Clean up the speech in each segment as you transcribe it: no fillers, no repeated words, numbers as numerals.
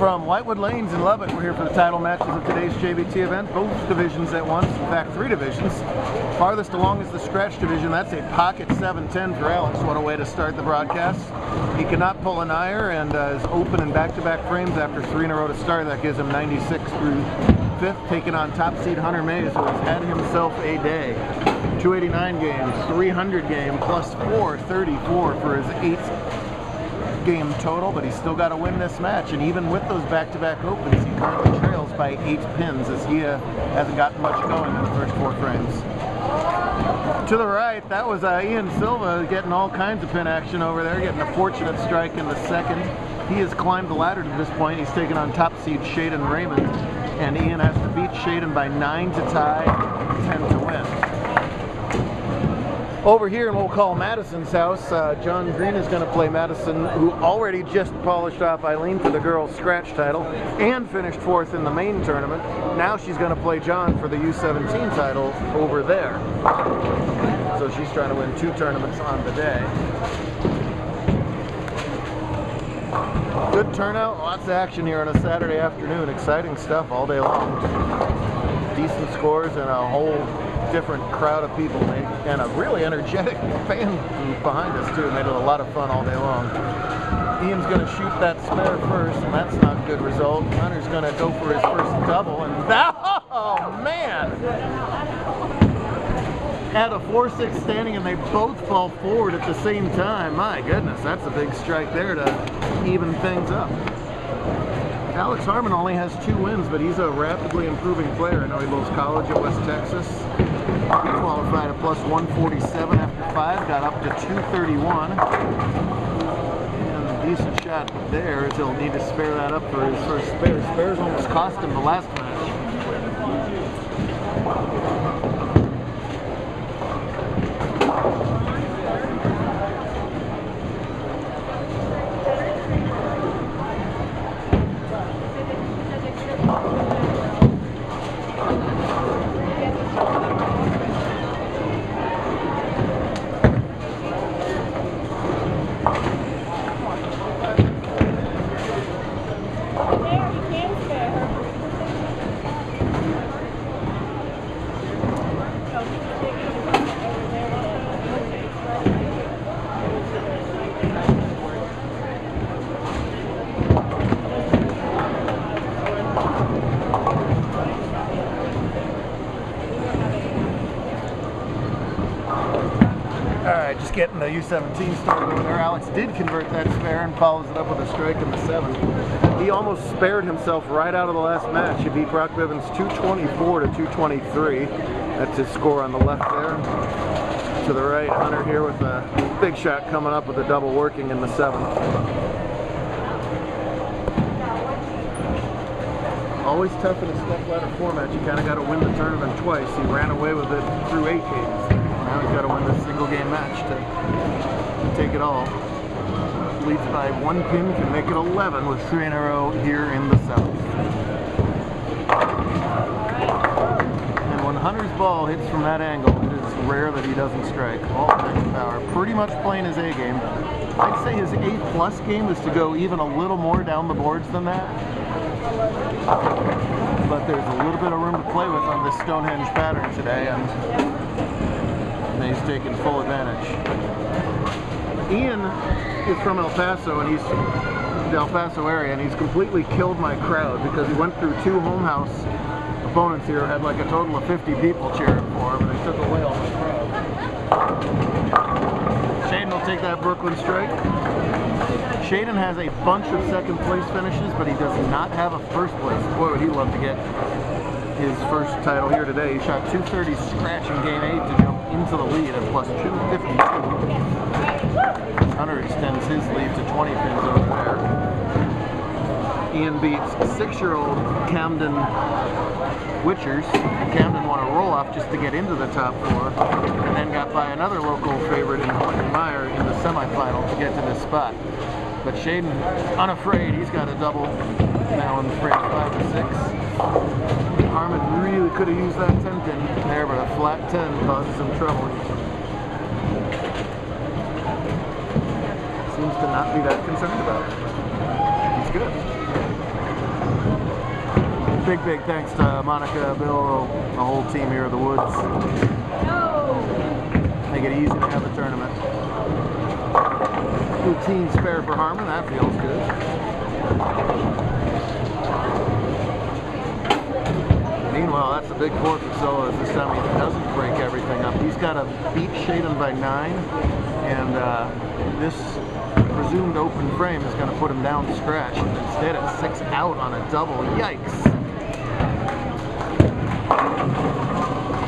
From Whitewood Lanes in Lubbock, we're here for the title matches of today's JBT event. Both divisions at once, in fact 3 divisions. Farthest along is the scratch division. That's a pocket 7-10 for Alex. What a way to start the broadcast. He cannot pull an ire and is open in back-to-back frames after 3 in a row to start. That gives him 96 through 5th, taking on top seed Hunter Mays, who has had himself a day. 289 games, 300 game, plus 434 for his 8th game total, but he's still got to win this match, and even with those back-to-back opens, he currently trails by 8 pins as he hasn't gotten much going in the first 4 frames. To the right, that was Ian Silva getting all kinds of pin action over there, getting a fortunate strike in the second. He has climbed the ladder to this point. He's taken on top seed Shaden Raymond, and Ian has to beat Shaden by 9 to tie, 10 to win. Over here in what we'll call Madison's house, John Green is going to play Madison, who already just polished off Eileen for the girls' scratch title and finished 4th in the main tournament. Now she's going to play John for the U17 title over there. So she's trying to win 2 tournaments on the day. Good turnout, lots of action here on a Saturday afternoon. Exciting stuff all day long. Decent scores and a whole different crowd of people, and a really energetic fan behind us too. Made it a lot of fun all day long. Ian's going to shoot that spare first, and that's not a good result. Hunter's going to go for his first double, and that, oh man! At a 4-6 standing, and they both fall forward at the same time. My goodness, that's a big strike there to even things up. Alex Harmon only has 2 wins, but he's a rapidly improving player. I know he goes college at West Texas. He qualified at plus 147 after 5, got up to 231. And a decent shot there, as he'll need to spare that up for his first spare. Spares almost cost him the last match. Alright, just getting the U17 started over there. Alex did convert that spare and follows it up with a strike in the 7th. He almost spared himself right out of the last match. He beat Brock Bivens 224 to 223. That's his score on the left there. To the right, Hunter here with a big shot coming up with a double working in the 7th. Always tough in a step ladder format. You kind of got to win the tournament twice. He ran away with it through 8 games. Now he's got to win this single game match to take it all. Leads by 1 pin, can make it 11 with 3 in a row here in the 7th. And when Hunter's ball hits from that angle, it is rare that he doesn't strike. All kinds of power. Pretty much playing his A game. I'd say his A+ game is to go even a little more down the boards than that. But there's a little bit of room to play with on this Stonehenge pattern today, and he's taking full advantage. Ian is from El Paso, and he's the El Paso area, and he's completely killed my crowd because he went through 2 home house opponents here, had like a total of 50 people cheering for him, and they took away all my crowd. Shaden will take that Brooklyn strike. Shaden has a bunch of second place finishes, but he does not have a first place. Boy, would he love to get his first title here today. He shot 230 scratch in game 8 to jump into the lead at plus 252. Hunter extends his lead to 20 pins over there. Ian beats 6-year-old Camden Witchers. Camden won a roll-off just to get into the top 4, and then got by another local favorite in Horton Meyer in the semifinal to get to this spot. But Shaden, unafraid, he's got a double now in frame 5 to 6. Harmon really could have used that 10 pin there, but a flat 10 causes him trouble. Seems to not be that concerned about it. He's good. big thanks to Monica, Bill, the whole team here at the Woods. Make it easy to have a tournament. Routine spare for Harmon, that feels good. Meanwhile, that's a big four for Solis. This time he doesn't break everything up. He's got to beat Shaden by 9, and this presumed open frame is going to put him down to scratch. Instead, it's 6 out on a double. Yikes!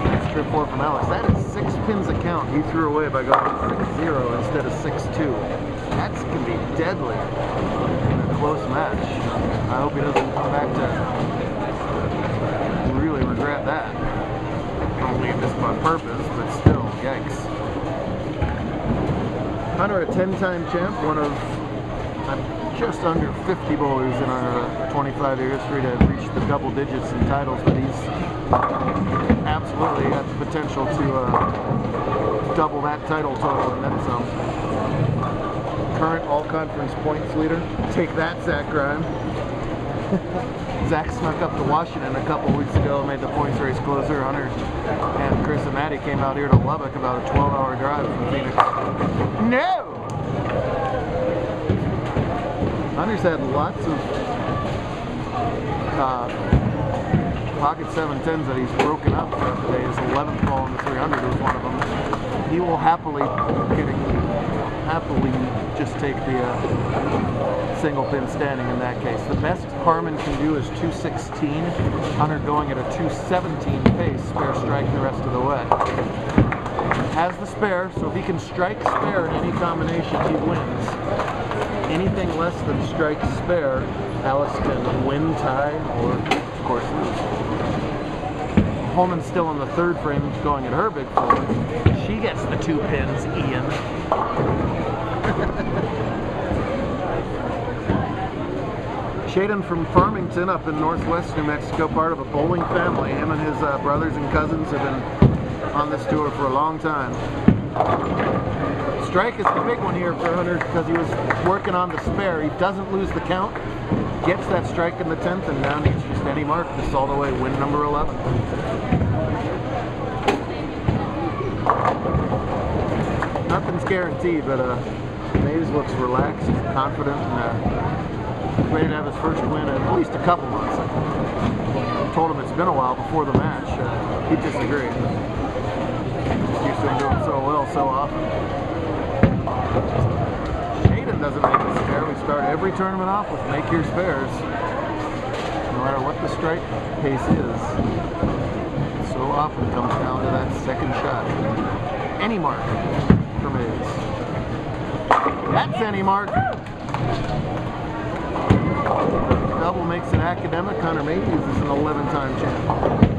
Nice trip 4 from Alex. That is 6 pins a count he threw away by going 6-0 instead of 6-2. That can be deadly in a close match. I hope he doesn't come back to really regret that. I don't mean this on purpose, but still, yikes. Hunter, a 10-time champ, one of just under 50 bowlers in our 25-year history to reach the double digits in titles, but he's absolutely got the potential to double that title total and then some. Current all-conference points leader. Take that, Zach Grime. Zach snuck up to Washington a couple weeks ago and made the points race closer. Hunter and Chris and Maddie came out here to Lubbock, about a 12-hour drive from Phoenix. No! Hunter's had lots of pocket 710s that he's broken up throughout the day. His 11th ball in the 300 was one of them. He will happily just take the single pin standing in that case. The best Harmon can do is 216. Hunter going at a 217 pace, spare strike the rest of the way. Has the spare, so if he can strike spare in any combination, he wins. Anything less than strike spare, Alex can win, tie, or of course lose. Holman's still in the 3rd frame going at her big 4. She gets the 2 pins, Ian. Shaden from Farmington up in northwest New Mexico, part of a bowling family. Him and his brothers and cousins have been on this tour for a long time. Strike is the big one here for Hunter because he was working on the spare. He doesn't lose the count, gets that strike in the 10th, and now needs just any mark to all the way win number 11. Nothing's guaranteed, but Mays looks relaxed, confident, and ready to have his first win in at least a couple months. I told him it's been a while before the match. He disagreed. Just used to him doing so well so often. Shaden doesn't make a spare. We start every tournament off with make your spares. No matter what the strike pace is, it so often comes down to that second shot. Any mark for Mays. That's any mark. Double makes an academic. Hunter Mays is an 11-time champ.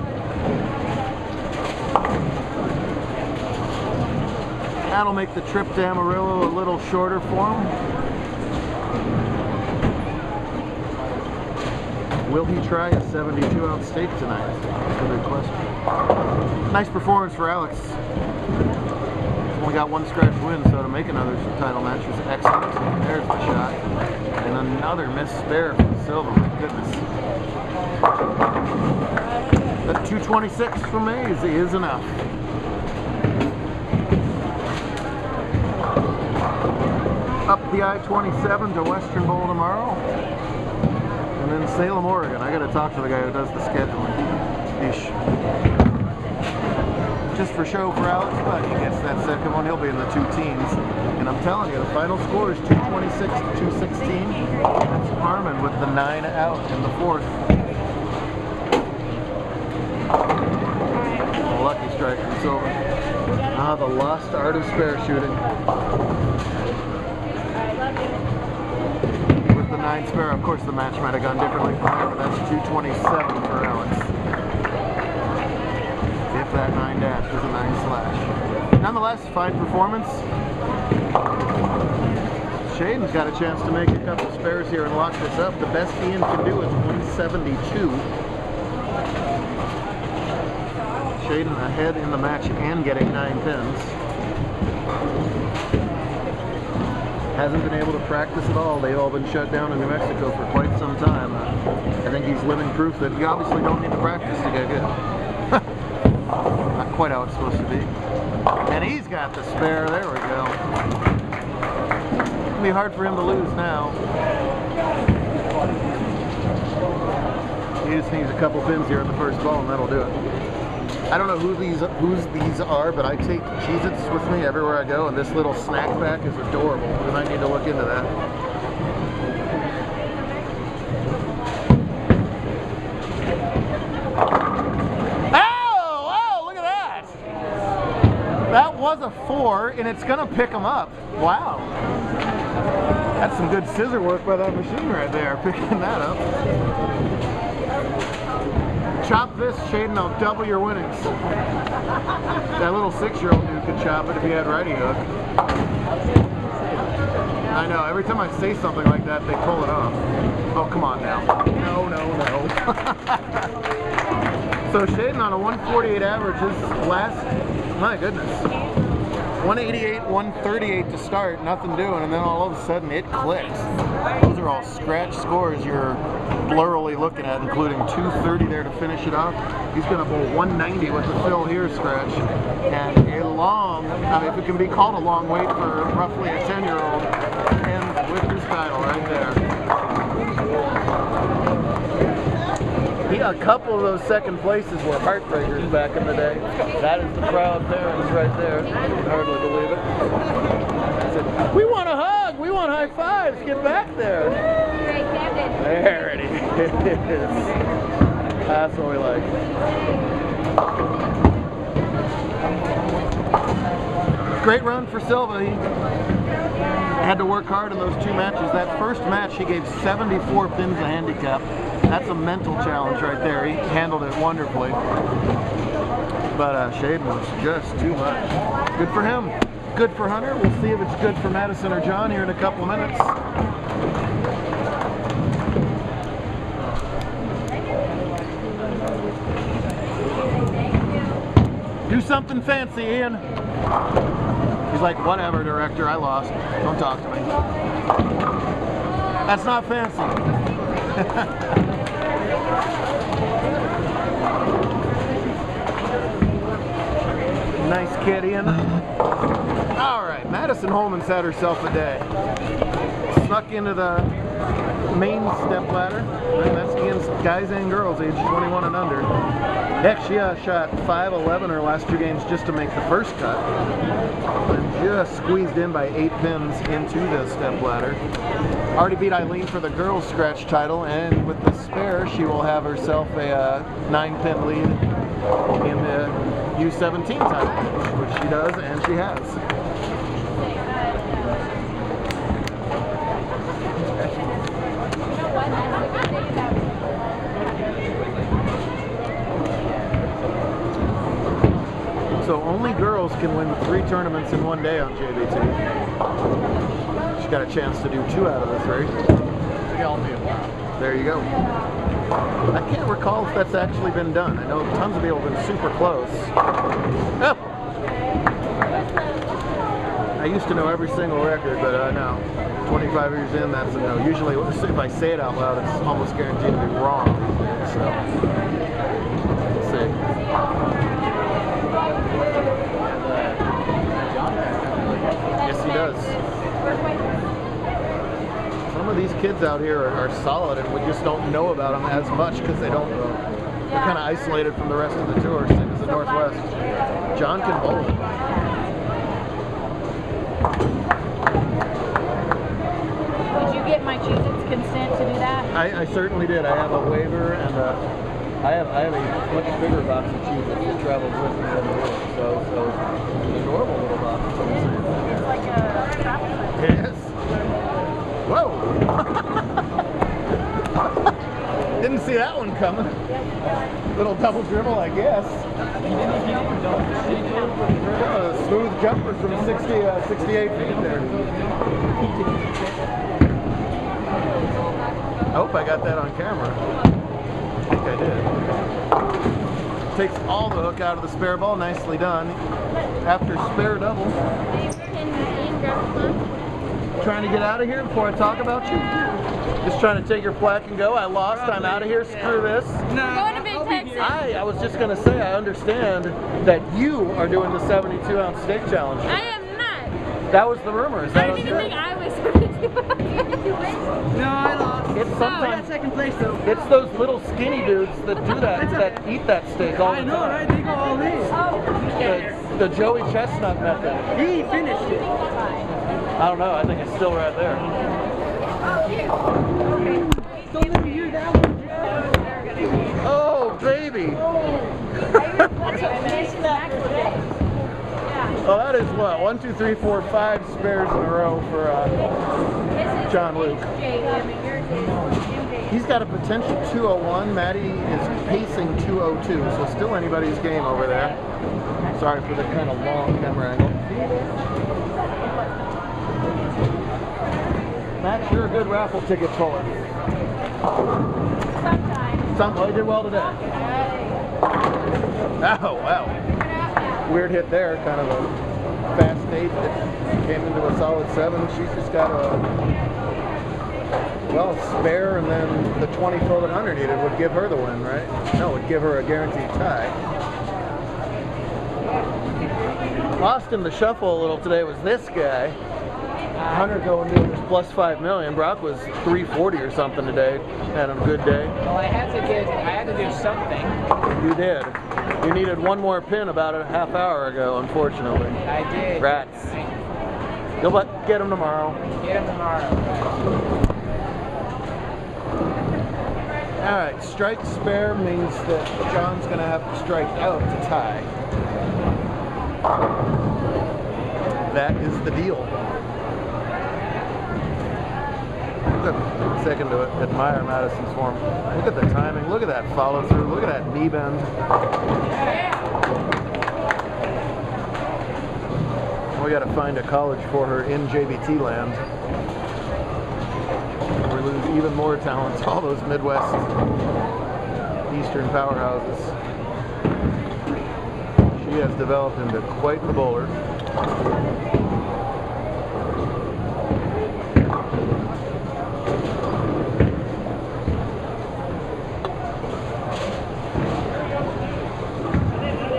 That'll make the trip to Amarillo a little shorter for him. Will he try a 72-ounce steak tonight? That's a big question. Nice performance for Alex. Only got 1 scratch win, so to make another title match was excellent. There's the shot. And another missed spare from Silva, my goodness. That 226 for Mays is enough. Up the I-27 to Western Bowl tomorrow. And then Salem, Oregon. I gotta talk to the guy who does the scheduling. Ish. Just for show for Alex, but he gets that second one. He'll be in the 2 teens. And I'm telling you, the final score is 226 to 216. That's Harmon with the 9 out in the 4th. A lucky strike from Silver. Ah, the lost art of spare shooting. With the 9 spare, of course the match might have gone differently from there, but that's 227 for Alex. If that 9 dash was a 9 slash. Nonetheless, fine performance. Shaden's got a chance to make a couple spares here and lock this up. The best Ian can do is 172. Shaden ahead in the match and getting 9 pins. Hasn't been able to practice at all. They've all been shut down in New Mexico for quite some time. I think he's living proof that you obviously don't need to practice to get good. Not quite how it's supposed to be. And he's got the spare. There we go. It'll be hard for him to lose now. He just needs a couple pins here in the first ball, and that'll do it. I don't know whose these are, but I take Cheez-Its with me everywhere I go, and this little snack pack is adorable. We might need to look into that. Oh, look at that! That was a 4, and it's gonna pick him up. Wow. That's some good scissor work by that machine right there, picking that up. Chop this, Shaden, I'll double your winnings. That little 6-year-old dude could chop it if he had righty hook. I know, every time I say something like that, they pull it off. Oh, come on now. No. So Shaden on a 148 average, his last, my goodness. 188, 138 to start, nothing doing, and then all of a sudden it clicks. Those are all scratch scores you're blurrily looking at, including 230 there to finish it off. He's going to bowl 190 with the Phil here scratch, and a long, I mean, if it can be called a long wait for roughly a 10-year-old, and with his title right there. A couple of those second places were heartbreakers back in the day. That is the proud parents right there. I can hardly believe it. I said, we want a hug, we want high fives, get back there. There it is. That's what we like. Great run for Silva. He had to work hard in those 2 matches. That first match he gave 74 pins a handicap. That's a mental challenge right there. He handled it wonderfully. But Shaden was just too much. Good for him. Good for Hunter. We'll see if it's good for Madison or John here in a couple of minutes. Do something fancy, Ian. He's like, whatever, director, I lost. Don't talk to me. That's not fancy. Nice kid, Ian. All right, Madison Holman's had herself a day. Snuck into the main step ladder. And that's against guys and girls aged 21 and under. Heck, she shot 5-11 her last 2 games just to make the first cut. And just squeezed in by 8 pins into the step ladder. Already beat Eileen for the girls scratch title, and with the spare, she will have herself a 9-pin lead in the U17 title, which she does, and she has. So only girls can win 3 tournaments in one day on JBT. She's got a chance to do 2 out of the 3. There you go. I can't recall if that's actually been done. I know tons of people have been super close. Oh. I used to know every single record, but no. 25 years in, that's a no. Usually, if I say it out loud, it's almost guaranteed to be wrong. So, let's see. Yes, he does. Some of these kids out here are solid, and we just don't know about them as much because they're kind of isolated from the rest of the tour, same as the Northwest. John can bowl. Did you get my Cheez-Its consent to do that? I certainly did. I have a waiver, and I have a much bigger box of Cheez-Its that travels with me than the world. So it's an adorable little box. It's like a chocolate. Yes. Whoa! Didn't see that one coming. Little double dribble, I guess. A smooth jumper from 68 feet there. I hope I got that on camera. I think I did. Takes all the hook out of the spare ball. Nicely done. After spare double. trying to get out of here before I talk about you? Just trying to take your plaque and go? I lost, I'm out of here, screw this. We're going to Big Texas. I was just going to say, I understand that you are doing the 72-ounce steak challenge. I am not. That was the rumor. Is that I didn't even think I was 72. No, I lost. It's I sometimes got second place though. it's those little skinny dudes that do that, that eat that steak all the I time. know, right? They go all in. The Joey Chestnut method. He finished it. I don't know. I think it's still right there. Don't let me hear that one. Oh, baby. Well, that is what? 1, 2, 3, 4, 5 spares in a row for John Luke. He's got a potential 201. Maddie is pacing 202, so still anybody's game over there. Sorry for the kind of long camera angle. Matt, you're a good raffle ticket puller. Sometimes. You did well today. Oh, wow. Weird hit there, kind of a fast 8 that came into a solid 7. She's just got a, well, spare, and then the 20 forward 100 needed would give her the win, right? No, it would give her a guaranteed tie. Lost in the shuffle a little today was this guy. Hunter going to his plus 5 million. Brock was 340 or something today. Had a good day. Well, I had to do something. You did. You needed one more pin about a half hour ago, unfortunately. I did. Rats. You'll get them tomorrow. Get him tomorrow. All right, strike spare means that John's going to have to strike out to tie. That is the deal. Second to admire Madison's form. Look at the timing. Look at that follow through. Look at that knee bend. We got to find a college for her in JBT land. We lose even more talent to all those Midwest Eastern powerhouses. She has developed into quite the bowler.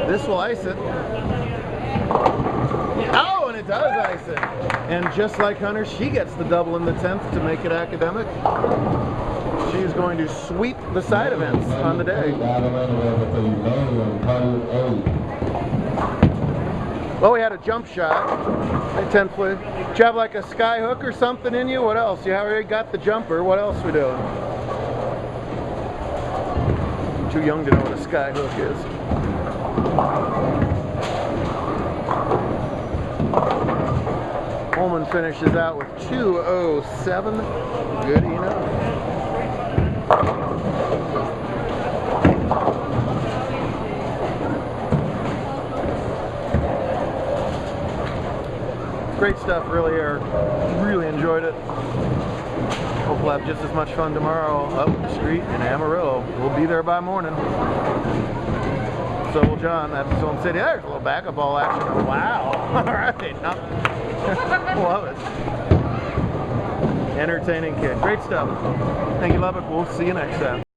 This will ice it. Oh, and it does ice it. And just like Hunter, she gets the double in the 10th to make it academic. She is going to sweep the side events on the day. Well, we had a jump shot. 10th play. Did you have like a sky hook or something in you? What else? You already got the jumper. What else we doing? I'm too young to know what a sky hook is. Holman finishes out with 207. Good enough. Great stuff, really. Really enjoyed it. Hopefully I'll have just as much fun tomorrow up the street in Amarillo. We'll be there by morning. So will John. That's Film City. There's a little backup ball action. Wow. All right. Love it. Entertaining kid. Great stuff. Thank you, Lubbock. We'll see you next time.